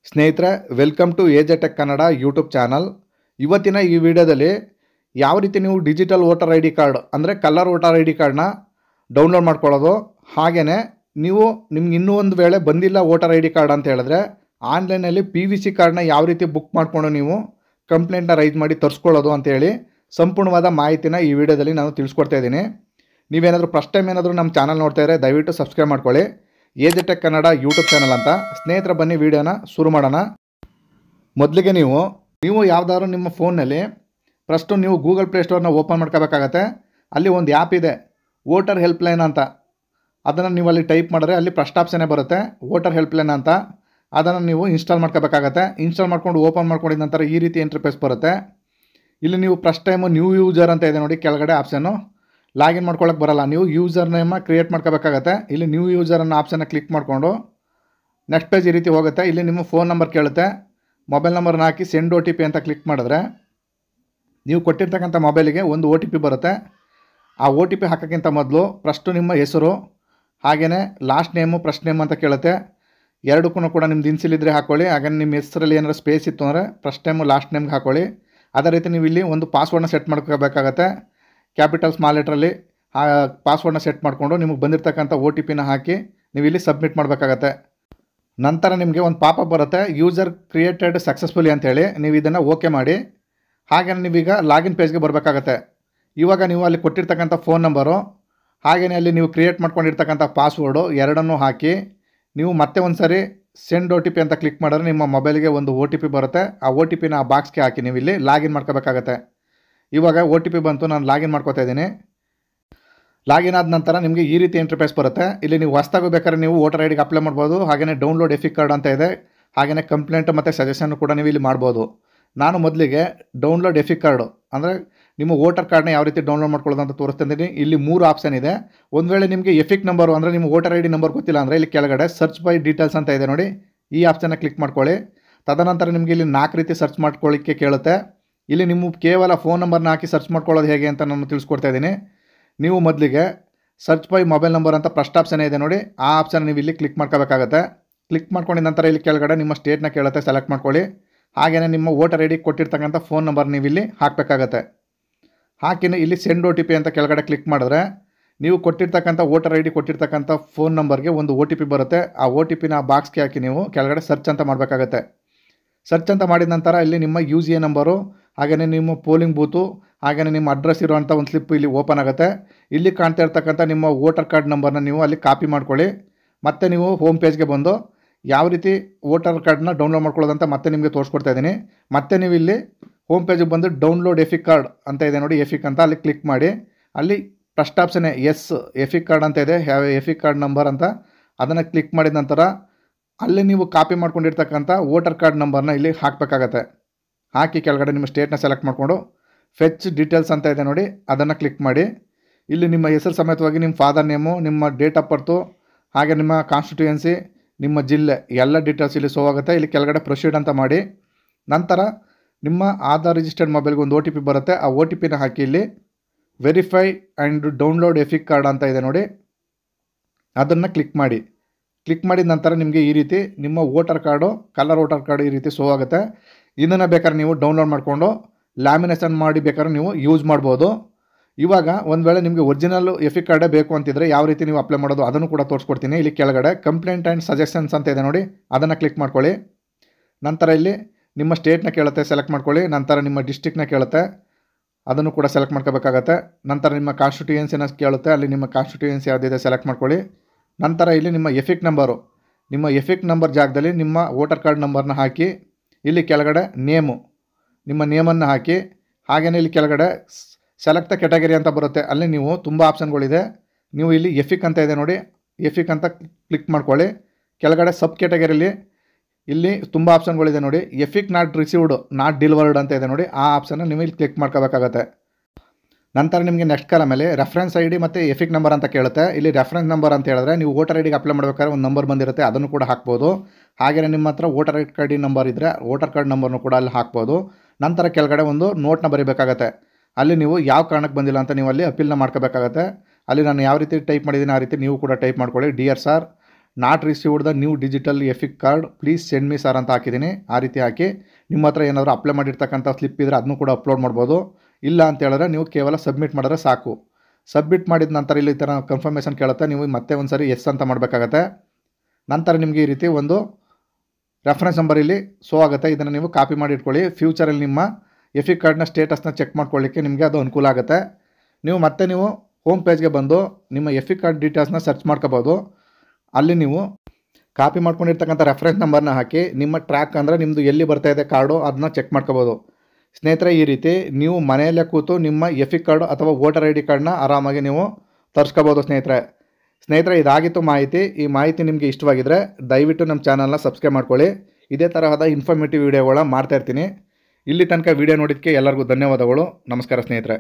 ಸ್ನೇಹಿತರೆ, welcome to AJ Tech Kannada YouTube channel. ಇವತ್ತಿನ ಈ ವಿಡಿಯೋದಲ್ಲಿ ಯಾವ ರೀತಿ ನೀವು digital voter I D card ಅಂದರೆ ಕಲರ್ ವೋಟರ್ ಐ ಡಿ ಕಾರ್ಡ್ನ ಡೌನ್ಲೋಡ್ ಮಾಡ್ಕೊಳ್ಳೋದು, ಹಾಗೆಯೇ ನೀವು ನಿಮ್ಗೆ ಇನ್ನೂ ಒಂದು ವೇಳೆ ಬಂದಿಲ್ಲ ವೋಟರ್ ಐ ಡಿ ಕಾರ್ಡ್ ಅಂತ ಹೇಳಿದ್ರೆ ಆನ್ಲೈನಲ್ಲಿ PVC ಕಾರ್ಡ್ನ ಯಾವ ರೀತಿ ಬುಕ್ ಮಾಡಿಕೊಂಡು ನೀವು ಕಂಪ್ಲೇಂಟ್ನ ರೈಸ್ ಮಾಡಿ ತರಿಸ್ಕೊಳ್ಳೋದು ಅಂತೇಳಿ ಸಂಪೂರ್ಣವಾದ ಮಾಹಿತಿನ ಈ ವಿಡಿಯೋದಲ್ಲಿ ನಾನು ತಿಳಿಸ್ಕೊಡ್ತಾ ಇದ್ದೀನಿ. ನೀವೇನಾದರೂ ಫಸ್ಟ್ ಟೈಮ್ ಏನಾದರೂ ನಮ್ಮ ಚಾನಲ್ ನೋಡ್ತಾ ಇದ್ದರೆ ದಯವಿಟ್ಟು ಸಬ್ಸ್ಕ್ರೈಬ್ ಮಾಡ್ಕೊಳ್ಳಿ. AJ Tech Kannada YouTube channel ಅಂತ. ಸ್ನೇಹಿತರ, ಬನ್ನಿ ವಿಡಿಯೋನ ಶುರು ಮಾಡೋಣ. ಮೊದಲಿಗೆ ನೀವು ಯಾವುದಾದ್ರು ನಿಮ್ಮ ಫೋನ್ನಲ್ಲಿ ಫಸ್ಟು ನೀವು ಗೂಗಲ್ ಪ್ಲೇಸ್ಟೋರ್ನ ಓಪನ್ ಮಾಡ್ಕೋಬೇಕಾಗತ್ತೆ. ಅಲ್ಲಿ ಒಂದು ಆ್ಯಪ್ ಇದೆ, ವೋಟರ್ ಹೆಲ್ಪ್ಲೈನ್ ಅಂತ. ಅದನ್ನು ನೀವು ಅಲ್ಲಿ ಟೈಪ್ ಮಾಡಿದ್ರೆ ಅಲ್ಲಿ ಫಸ್ಟ್ ಆಪ್ಷನ್ನೇ ಬರುತ್ತೆ, ವೋಟರ್ ಹೆಲ್ಪ್ಲೈನ್ ಅಂತ. ಅದನ್ನು ನೀವು ಇನ್ಸ್ಟಾಲ್ ಮಾಡ್ಕೋಬೇಕಾಗತ್ತೆ. ಇನ್ಸ್ಟಾಲ್ ಮಾಡ್ಕೊಂಡು ಓಪನ್ ಮಾಡ್ಕೊಂಡಿದ ನಂತರ ಈ ರೀತಿ ಇಂಟರ್ಫೇಸ್ ಬರುತ್ತೆ. ಇಲ್ಲಿ ನೀವು ಫಸ್ಟ್ ಟೈಮು ನ್ಯೂ ಯೂಸರ್ ಅಂತ ಇದೆ ನೋಡಿ ಕೆಳಗಡೆ ಆಪ್ಷನ್ನು. ಲಾಗಿನ್ ಮಾಡ್ಕೊಳ್ಳೋಕೆ ಬರಲ್ಲ, ನೀವು ಯೂಸರ್ ನೇಮ ಕ್ರಿಯೇಟ್ ಮಾಡ್ಕೋಬೇಕಾಗತ್ತೆ. ಇಲ್ಲಿ ನ್ಯೂ ಯೂಸರ್ ಅನ್ನೋ ಆಪ್ಷನ್ನ ಕ್ಲಿಕ್ ಮಾಡಿಕೊಂಡು ನೆಕ್ಸ್ಟ್ ಪೇಜ್ ಈ ರೀತಿ ಹೋಗುತ್ತೆ. ಇಲ್ಲಿ ನಿಮ್ಮ ಫೋನ್ ನಂಬರ್ ಕೇಳುತ್ತೆ, ಮೊಬೈಲ್ ನಂಬರ್ನ ಹಾಕಿ ಸೆಂಡ್ OTP ಅಂತ ಕ್ಲಿಕ್ ಮಾಡಿದ್ರೆ ನೀವು ಕೊಟ್ಟಿರ್ತಕ್ಕಂಥ ಮೊಬೈಲಿಗೆ ಒಂದು OTP ಬರುತ್ತೆ. ಆ OTP ಹಾಕೋಕ್ಕಿಂತ ಮೊದಲು ಫಸ್ಟು ನಿಮ್ಮ ಹೆಸರು, ಹಾಗೆಯೇ ಲಾಸ್ಟ್ ನೇಮು ಫಸ್ಟ್ ನೇಮ್ ಅಂತ ಕೇಳುತ್ತೆ. ಎರಡಕ್ಕೂ ಕೂಡ ನಿಮ್ದು ಇನ್ಸಿಲಿದ್ರೆ ಹಾಕ್ಕೊಳ್ಳಿ. ಹಾಗೆ ನಿಮ್ಮ ಹೆಸರಲ್ಲಿ ಏನಾರು ಸ್ಪೇಸ್ ಇತ್ತು ಅಂದರೆ ಫಸ್ಟ್ ನೇಮು ಲಾಸ್ಟ್ ನೇಮ್ಗೆ ಹಾಕ್ಕೊಳ್ಳಿ. ಅದೇ ರೀತಿ ನೀವು ಇಲ್ಲಿ ಒಂದು ಪಾಸ್ವರ್ಡ್ನ ಸೆಟ್ ಮಾಡ್ಕೋಬೇಕಾಗತ್ತೆ. ಕ್ಯಾಪಿಟಲ್ ಸ್ಮಾಲ್ ಲೆಟ್ರಲ್ಲಿ ಆ ಪಾಸ್ವರ್ಡ್ನ ಸೆಟ್ ಮಾಡಿಕೊಂಡು ನಿಮಗೆ ಬಂದಿರತಕ್ಕಂಥ OTPನ ಹಾಕಿ ನೀವು ಇಲ್ಲಿ ಸಬ್ಮಿಟ್ ಮಾಡಬೇಕಾಗತ್ತೆ. ನಂತರ ನಿಮಗೆ ಒಂದು ಪಾಪಪ್ ಬರುತ್ತೆ, ಯೂಸರ್ ಕ್ರಿಯೇಟೆಡ್ ಸಕ್ಸಸ್ಫುಲಿ ಅಂತೇಳಿ. ನೀವು ಇದನ್ನು ಓಕೆ ಮಾಡಿ. ಹಾಗೆ ನೀವೀಗ ಲಾಗಿನ್ ಪೇಜ್ಗೆ ಬರಬೇಕಾಗತ್ತೆ. ಇವಾಗ ನೀವು ಅಲ್ಲಿ ಕೊಟ್ಟಿರ್ತಕ್ಕಂಥ ಫೋನ್ ನಂಬರು, ಹಾಗೆಯೇ ಅಲ್ಲಿ ನೀವು ಕ್ರಿಯೇಟ್ ಮಾಡ್ಕೊಂಡಿರ್ತಕ್ಕಂಥ ಪಾಸ್ವರ್ಡು ಎರಡನ್ನೂ ಹಾಕಿ ನೀವು ಮತ್ತೆ ಒಂದು ಸರಿ ಸೆಂಡ್ OTP ಅಂತ ಕ್ಲಿಕ್ ಮಾಡಿದ್ರೆ ನಿಮ್ಮ ಮೊಬೈಲಿಗೆ ಒಂದು OTP ಬರುತ್ತೆ. ಆ OTPನ ಆ ಬಾಕ್ಸ್ಗೆ ಹಾಕಿ ನೀವು ಇಲ್ಲಿ ಲಾಗಿನ್ ಮಾಡ್ಕೋಬೇಕಾಗತ್ತೆ. ಇವಾಗ OTP ಬಂತು, ನಾನು ಲಾಗಿನ್ ಮಾಡ್ಕೋತಾ ಇದ್ದೀನಿ. ಲಾಗಿನ್ ಆದ ನಂತರ ನಿಮಗೆ ಈ ರೀತಿ ಇಂಟರ್ಫೇಸ್ ಬರುತ್ತೆ. ಇಲ್ಲಿ ನೀವು ಹೊಸ್ದಾಗಿ ಬೇಕಾದ್ರೆ ನೀವು ವೋಟರ್ ಐ ಡಿಗೆ ಅಪ್ಲೈ ಮಾಡ್ಬೋದು. ಹಾಗೆಯೇ ಡೌನ್ಲೋಡ್ ಎಫಿಕ್ ಕಾರ್ಡ್ ಅಂತ ಇದೆ. ಹಾಗೆಯೇ ಕಂಪ್ಲೇಂಟ್ ಮತ್ತು ಸಜೆಷನ್ ಕೂಡ ನೀವು ಇಲ್ಲಿ ಮಾಡ್ಬೋದು. ನಾನು ಮೊದಲಿಗೆ ಡೌನ್ಲೋಡ್ ಎಫಿಕ್ ಕಾರ್ಡು ಅಂದರೆ ನಿಮ್ಮ ವೋಟರ್ ಕಾರ್ಡ್ನ ಯಾವ ರೀತಿ ಡೌನ್ಲೋಡ್ ಮಾಡ್ಕೊಳ್ಳೋದು ಅಂತ ತೋರಿಸ್ತಿದ್ದೀನಿ. ಇಲ್ಲಿ 3 ಆಪ್ಷನ್ ಇದೆ. ಒಂದು ವೇಳೆ ನಿಮಗೆ ಎಫಿಕ್ ನಂಬರು ಅಂದರೆ ನಿಮ್ಮ ವೋಟರ್ ಐ ಡಿ ನಂಬರ್ ಗೊತ್ತಿಲ್ಲ ಅಂದರೆ ಇಲ್ಲಿ ಕೆಳಗಡೆ ಸರ್ಚ್ ಬೈ ಡೀಟೇಲ್ಸ್ ಅಂತ ಇದೆ ನೋಡಿ, ಈ ಆಪ್ಷನ್ನ ಕ್ಲಿಕ್ ಮಾಡ್ಕೊಳ್ಳಿ. ತದನಂತರ ನಿಮಗೆ ಇಲ್ಲಿ 4 ರೀತಿ ಸರ್ಚ್ ಮಾಡ್ಕೊಳ್ಳಿಕ್ಕೆ ಕೇಳುತ್ತೆ. ಇಲ್ಲಿ ನಿಮ್ಮ ಕೇವಲ ಫೋನ್ ನಂಬರ್ನ ಹಾಕಿ ಸರ್ಚ್ ಮಾಡ್ಕೊಳ್ಳೋದು ಹೇಗೆ ಅಂತ ನಾನು ತಿಳಿಸ್ಕೊಡ್ತಾ ಇದ್ದೀನಿ. ನೀವು ಮೊದಲಿಗೆ ಸರ್ಚ್ ಬೈ ಮೊಬೈಲ್ ನಂಬರ್ ಅಂತ ಫಸ್ಟ್ ಆಪ್ಷನ್ ಇದೆ ನೋಡಿ, ಆ ಆಪ್ಷನ್ ನೀವು ಇಲ್ಲಿ ಕ್ಲಿಕ್ ಮಾಡ್ಕೋಬೇಕಾಗತ್ತೆ. ಕ್ಲಿಕ್ ಮಾಡ್ಕೊಂಡಿದ ನಂತರ ಇಲ್ಲಿ ಕೆಳಗಡೆ ನಿಮ್ಮ ಸ್ಟೇಟ್ನ ಕೇಳುತ್ತೆ, ಸೆಲೆಕ್ಟ್ ಮಾಡ್ಕೊಳ್ಳಿ. ಹಾಗೆಯೇ ನಿಮ್ಮ ವೋಟರ್ ಐ ಡಿ ಕೊಟ್ಟಿರ್ತಕ್ಕಂಥ ಫೋನ್ ನಂಬರ್ ನೀವು ಇಲ್ಲಿ ಹಾಕಬೇಕಾಗತ್ತೆ. ಹಾಕಿನೇ ಇಲ್ಲಿ ಸೆಂಡ್ OTP ಅಂತ ಕೆಳಗಡೆ ಕ್ಲಿಕ್ ಮಾಡಿದ್ರೆ ನೀವು ಕೊಟ್ಟಿರ್ತಕ್ಕಂಥ ವೋಟರ್ ಐ ಡಿ ಕೊಟ್ಟಿರ್ತಕ್ಕಂಥ ಫೋನ್ ನಂಬರ್ಗೆ ಒಂದು OTP ಬರುತ್ತೆ. ಆ OTPನ ಆ ಬಾಕ್ಸ್ಗೆ ಹಾಕಿ ನೀವು ಕೆಳಗಡೆ ಸರ್ಚ್ ಅಂತ ಮಾಡಬೇಕಾಗತ್ತೆ. ಸರ್ಚ್ ಅಂತ ಮಾಡಿದ ನಂತರ ಇಲ್ಲಿ ನಿಮ್ಮ UCA ನಂಬರು, ಹಾಗೆಯೇ ನಿಮ್ಮ ಪೋಲಿಂಗ್ ಬೂತು, ಹಾಗೆಯೇ ನಿಮ್ಮ ಅಡ್ರೆಸ್ ಇರುವಂಥ ಒಂದು ಸ್ಲಿಪ್ ಇಲ್ಲಿ ಓಪನ್ ಆಗುತ್ತೆ. ಇಲ್ಲಿ ಕಾಣ್ತಾ ಇರ್ತಕ್ಕಂಥ ನಿಮ್ಮ ವೋಟರ್ ಕಾರ್ಡ್ ನಂಬರ್ನ ನೀವು ಅಲ್ಲಿ ಕಾಪಿ ಮಾಡ್ಕೊಳ್ಳಿ. ಮತ್ತು ನೀವು ಹೋಮ್ ಪೇಜ್ಗೆ ಬಂದು ಯಾವ ರೀತಿ ವೋಟರ್ ಕಾರ್ಡ್ನ ಡೌನ್ಲೋಡ್ ಮಾಡ್ಕೊಳ್ಳೋದಂತ ಮತ್ತೆ ನಿಮಗೆ ತೋರಿಸ್ಕೊಡ್ತಾ ಇದ್ದೀನಿ. ಮತ್ತೆ ನೀವು ಇಲ್ಲಿ ಹೋಮ್ ಪೇಜಿಗೆ ಬಂದು ಡೌನ್ಲೋಡ್ ಎಫಿಕ್ ಕಾರ್ಡ್ ಅಂತ ಇದೆ ನೋಡಿ, ಎಫಿಕ್ ಅಂತ ಅಲ್ಲಿ ಕ್ಲಿಕ್ ಮಾಡಿ. ಅಲ್ಲಿ ಫಸ್ಟ್ ಆಪ್ಷನ್ನೇ ಎಸ್ ಎಫಿಕ್ ಕಾರ್ಡ್ ಅಂತ ಇದೆ, ಎಫಿಕ್ ಕಾರ್ಡ್ ನಂಬರ್ ಅಂತ. ಅದನ್ನು ಕ್ಲಿಕ್ ಮಾಡಿದ ನಂತರ ಅಲ್ಲಿ ನೀವು ಕಾಪಿ ಮಾಡ್ಕೊಂಡಿರ್ತಕ್ಕಂಥ ವೋಟರ್ ಕಾರ್ಡ್ ನಂಬರ್ನ ಇಲ್ಲಿ ಹಾಕಬೇಕಾಗತ್ತೆ. ಹಾಕಿ ಕೆಳಗಡೆ ನಿಮ್ಮ ಸ್ಟೇಟ್ನ ಸೆಲೆಕ್ಟ್ ಮಾಡಿಕೊಂಡು ಫೆಚ್ ಡೀಟೇಲ್ಸ್ ಅಂತ ಇದೆ ನೋಡಿ, ಅದನ್ನು ಕ್ಲಿಕ್ ಮಾಡಿ. ಇಲ್ಲಿ ನಿಮ್ಮ ಹೆಸರು ಸಮೇತವಾಗಿ ನಿಮ್ಮ ಫಾದರ್ ನೇಮು, ನಿಮ್ಮ ಡೇಟ್ ಆಫ್ ಬರ್ತು, ಹಾಗೆ ನಿಮ್ಮ ಕಾನ್ಸ್ಟಿಟ್ಯೂಯೆನ್ಸಿ, ನಿಮ್ಮ ಜಿಲ್ಲೆ ಎಲ್ಲ ಡೀಟೇಲ್ಸ್ ಇಲ್ಲಿ ಶೋ ಆಗುತ್ತೆ. ಇಲ್ಲಿ ಕೆಳಗಡೆ ಪ್ರೊಸೀಡ್ ಅಂತ ಮಾಡಿ. ನಂತರ ನಿಮ್ಮ ಆಧಾರ್ ರಿಜಿಸ್ಟರ್ಡ್ ಮೊಬೈಲ್ಗೆ ಒಂದು OTP ಬರುತ್ತೆ. ಆ OTPನ ಹಾಕಿ ಇಲ್ಲಿ ವೆರಿಫೈ ಆ್ಯಂಡ್ ಡೌನ್ಲೋಡ್ ಎಫಿಕ್ ಕಾರ್ಡ್ ಅಂತ ಇದೆ ನೋಡಿ, ಅದನ್ನು ಕ್ಲಿಕ್ ಮಾಡಿ. ಕ್ಲಿಕ್ ಮಾಡಿದ ನಂತರ ನಿಮಗೆ ಈ ರೀತಿ ನಿಮ್ಮ voter card, colour voter card ಈ ರೀತಿ ಶೋ ಆಗುತ್ತೆ. ಇದನ್ನು ಬೇಕಾದ್ರೆ ನೀವು ಡೌನ್ಲೋಡ್ ಮಾಡಿಕೊಂಡು ಲ್ಯಾಮಿನೇಷನ್ ಮಾಡಿ ಬೇಕಾದ್ರೆ ನೀವು ಯೂಸ್ ಮಾಡ್ಬೋದು. ಇವಾಗ ಒಂದು ವೇಳೆ ನಿಮಗೆ ಒರಿಜಿನಲ್ ಎಫಿಕ್ ಕಾರ್ಡೇ ಬೇಕು ಅಂತಿದ್ರೆ ಯಾವ ರೀತಿ ನೀವು ಅಪ್ಲೈ ಮಾಡೋದು ಅದನ್ನು ಕೂಡ ತೋರಿಸ್ಕೊಡ್ತೀನಿ. ಇಲ್ಲಿ ಕೆಳಗಡೆ ಕಂಪ್ಲೇಂಟ್ ಆ್ಯಂಡ್ ಸಜೆಷನ್ಸ್ ಅಂತ ಇದೆ ನೋಡಿ, ಅದನ್ನು ಕ್ಲಿಕ್ ಮಾಡ್ಕೊಳ್ಳಿ. ನಂತರ ಇಲ್ಲಿ ನಿಮ್ಮ ಸ್ಟೇಟ್ನ ಕೇಳುತ್ತೆ, ಸೆಲೆಕ್ಟ್ ಮಾಡ್ಕೊಳ್ಳಿ. ನಂತರ ನಿಮ್ಮ ಡಿಸ್ಟ್ರಿಕ್ನ ಕೇಳುತ್ತೆ, ಅದನ್ನು ಕೂಡ ಸೆಲೆಕ್ಟ್ ಮಾಡ್ಕೋಬೇಕಾಗತ್ತೆ. ನಂತರ ನಿಮ್ಮ ಕಾನ್ಸ್ಟಿಟ್ಯೂಯೆನ್ಸಿನ ಕೇಳುತ್ತೆ, ಅಲ್ಲಿ ನಿಮ್ಮ ಕಾನ್ಸ್ಟಿಟ್ಯೂಯೆನ್ಸಿ ಯಾವುದಿದೆ ಸೆಲೆಕ್ಟ್ ಮಾಡ್ಕೊಳ್ಳಿ. ನಂತರ ಇಲ್ಲಿ ನಿಮ್ಮ ಎಫಿಕ್ ನಂಬರು, ನಿಮ್ಮ ಎಫಿಕ್ ನಂಬರ್ ಜಾಗದಲ್ಲಿ ನಿಮ್ಮ ವೋಟರ್ ಕಾರ್ಡ್ ನಂಬರ್ನ ಹಾಕಿ. ಇಲ್ಲಿ ಕೆಳಗಡೆ ನೇಮು, ನಿಮ್ಮ ನೇಮನ್ನು ಹಾಕಿ. ಹಾಗೆಯೇ ಇಲ್ಲಿ ಕೆಳಗಡೆ ಸೆಲೆಕ್ಟ್ ದ ಕ್ಯಾಟಗರಿ ಅಂತ ಬರುತ್ತೆ, ಅಲ್ಲಿ ನೀವು ತುಂಬ ಆಪ್ಷನ್ಗಳಿದೆ. ನೀವು ಇಲ್ಲಿ ಎಫಿಕ್ ಅಂತ ಇದೆ ನೋಡಿ, ಎಫಿಕ್ ಅಂತ ಕ್ಲಿಕ್ ಮಾಡ್ಕೊಳ್ಳಿ. ಕೆಳಗಡೆ ಸಬ್ ಕ್ಯಾಟಗರಿಲಿ ಇಲ್ಲಿ ತುಂಬ ಆಪ್ಷನ್ಗಳಿದೆ ನೋಡಿ, ಎಫಿಕ್ ನಾಟ್ ರಿಸೀವ್ಡ್ ನಾಟ್ ಡೆಲಿವರ್ಡ್ ಅಂತ ಇದೆ ನೋಡಿ, ಆ ಆಪ್ಷನ್ನ ನೀವು ಇಲ್ಲಿ ಕ್ಲಿಕ್ ಮಾಡ್ಕೋಬೇಕಾಗತ್ತೆ. ನಂತರ ನಿಮಗೆ ನೆಕ್ಸ್ಟ್ ಕಾಲಮಲ್ಲಿ ರೆಫರೆನ್ಸ್ ಐ ಡಿ ಮತ್ತು ಎಫಿಕ್ ನಂಬರ್ ಅಂತ ಕೇಳುತ್ತೆ. ಇಲ್ಲಿ ರೆಫರೆನ್ಸ್ ನಂಬರ್ ಅಂತ ಹೇಳಿದ್ರೆ ನೀವು ವೋಟರ್ ಐ ಡಿಗೆ ಅಪ್ಲೈ ಮಾಡಬೇಕಾದ್ರೆ ಒಂದು ನಂಬರ್ ಬಂದಿರುತ್ತೆ, ಅದನ್ನು ಕೂಡ ಹಾಕ್ಬೋದು. ಹಾಗೆಯೇ ನಿಮ್ಮ ಹತ್ರ ವೋಟರ್ ಐ ಡಿ ನಂಬರ್ ಇದ್ದರೆ ವೋಟರ್ ಕಾರ್ಡ್ ನಂಬರ್ನು ಕೂಡ ಅಲ್ಲಿ ಹಾಕ್ಬೋದು. ನಂತರ ಕೆಳಗಡೆ ಒಂದು ನೋಟ್ನ ಬರೀಬೇಕಾಗತ್ತೆ. ಅಲ್ಲಿ ನೀವು ಯಾವ ಕಾರಣಕ್ಕೆ ಬಂದಿಲ್ಲ ಅಂತ ನೀವು ಅಲ್ಲಿ ಅಪೀಲ್ನ ಮಾಡ್ಕೋಬೇಕಾಗತ್ತೆ. ಅಲ್ಲಿ ನಾನು ಯಾವ ರೀತಿ ಟೈಪ್ ಮಾಡಿದ್ದೀನಿ ಆ ರೀತಿ ನೀವು ಕೂಡ ಟೈಪ್ ಮಾಡ್ಕೊಳ್ಳಿ. Dear sir, not received the new digital EPIC card please send me sir ಅಂತ ಹಾಕಿದ್ದೀನಿ. ಆ ರೀತಿ ಹಾಕಿ ನಿಮ್ಮ ಹತ್ರ ಏನಾದರೂ ಅಪ್ಲೈ ಮಾಡಿರ್ತಕ್ಕಂಥ ಸ್ಲಿಪ್ ಇದ್ದರೆ ಅದನ್ನು ಕೂಡ ಅಪ್ಲೋಡ್ ಮಾಡ್ಬೋದು. ಇಲ್ಲ ಅಂತ ಹೇಳಿದ್ರೆ ನೀವು ಕೇವಲ ಸಬ್ಮಿಟ್ ಮಾಡಿದ್ರೆ ಸಾಕು. ಸಬ್ಮಿಟ್ ಮಾಡಿದ ನಂತರ ಇಲ್ಲಿ ಈ ಥರ ಕನ್ಫರ್ಮೇಷನ್ ಕೇಳುತ್ತೆ. ನೀವು ಮತ್ತೆ ಒಂದು ಸರಿ ಎಸ್ ಅಂತ ಮಾಡಬೇಕಾಗತ್ತೆ. ನಂತರ ನಿಮಗೆ ಈ ರೀತಿ ಒಂದು ರೆಫರೆನ್ಸ್ ನಂಬರ್ ಇಲ್ಲಿ ಶೋ ಆಗುತ್ತೆ. ಇದನ್ನು ನೀವು ಕಾಪಿ ಮಾಡಿ ಇಟ್ಕೊಳ್ಳಿ. ಫ್ಯೂಚರಲ್ಲಿ ನಿಮ್ಮ ಎಫಿಕ್ ಕಾರ್ಡ್ನ ಸ್ಟೇಟಸ್ನ ಚೆಕ್ ಮಾಡ್ಕೊಳ್ಳಿಕ್ಕೆ ನಿಮಗೆ ಅದು ಅನುಕೂಲ ಆಗುತ್ತೆ. ನೀವು ಹೋಮ್ ಪೇಜ್ಗೆ ಬಂದು ನಿಮ್ಮ ಎಫಿಕ್ ಕಾರ್ಡ್ ಡೀಟೇಲ್ಸ್ನ ಸರ್ಚ್ ಮಾಡ್ಕೋಬೋದು. ಅಲ್ಲಿ ನೀವು ಕಾಪಿ ಮಾಡ್ಕೊಂಡಿರ್ತಕ್ಕಂಥ ರೆಫರೆನ್ಸ್ ನಂಬರ್ನ ಹಾಕಿ ನಿಮ್ಮ ಟ್ರ್ಯಾಕ್ ಅಂದರೆ ನಿಮ್ಮದು ಎಲ್ಲಿ ಬರ್ತಾ ಇದೆ ಕಾರ್ಡು ಅದನ್ನ ಚೆಕ್ ಮಾಡ್ಕೋಬೋದು. ಸ್ನೇಹಿತರೆ, ಈ ರೀತಿ ನೀವು ಮನೆಯಲ್ಲೇ ಕೂತು ನಿಮ್ಮ ಎಫಿಕ್ ಕಾರ್ಡು ಅಥವಾ ವೋಟರ್ ID ಕಾರ್ಡ್ನ ಆರಾಮಾಗಿ ನೀವು ತರಿಸ್ಕೋಬೋದು. ಸ್ನೇಹಿತರೆ, ಇದಾಗಿತ್ತು ಮಾಹಿತಿ. ಈ ಮಾಹಿತಿ ನಿಮಗೆ ಇಷ್ಟವಾಗಿದ್ದರೆ ದಯವಿಟ್ಟು ನಮ್ಮ ಚಾನಲ್ನ ಸಬ್ಸ್ಕ್ರೈಬ್ ಮಾಡ್ಕೊಳ್ಳಿ. ಇದೇ ತರಹದ ಇನ್ಫಾರ್ಮೇಟಿವ್ ವೀಡಿಯೋಗಳ ಮಾಡ್ತಾಯಿರ್ತೀನಿ. ಇಲ್ಲಿ ತನಕ ವೀಡಿಯೋ ನೋಡಿದ್ದಕ್ಕೆ ಎಲ್ಲರಿಗೂ ಧನ್ಯವಾದಗಳು. ನಮಸ್ಕಾರ ಸ್ನೇಹಿತರೆ.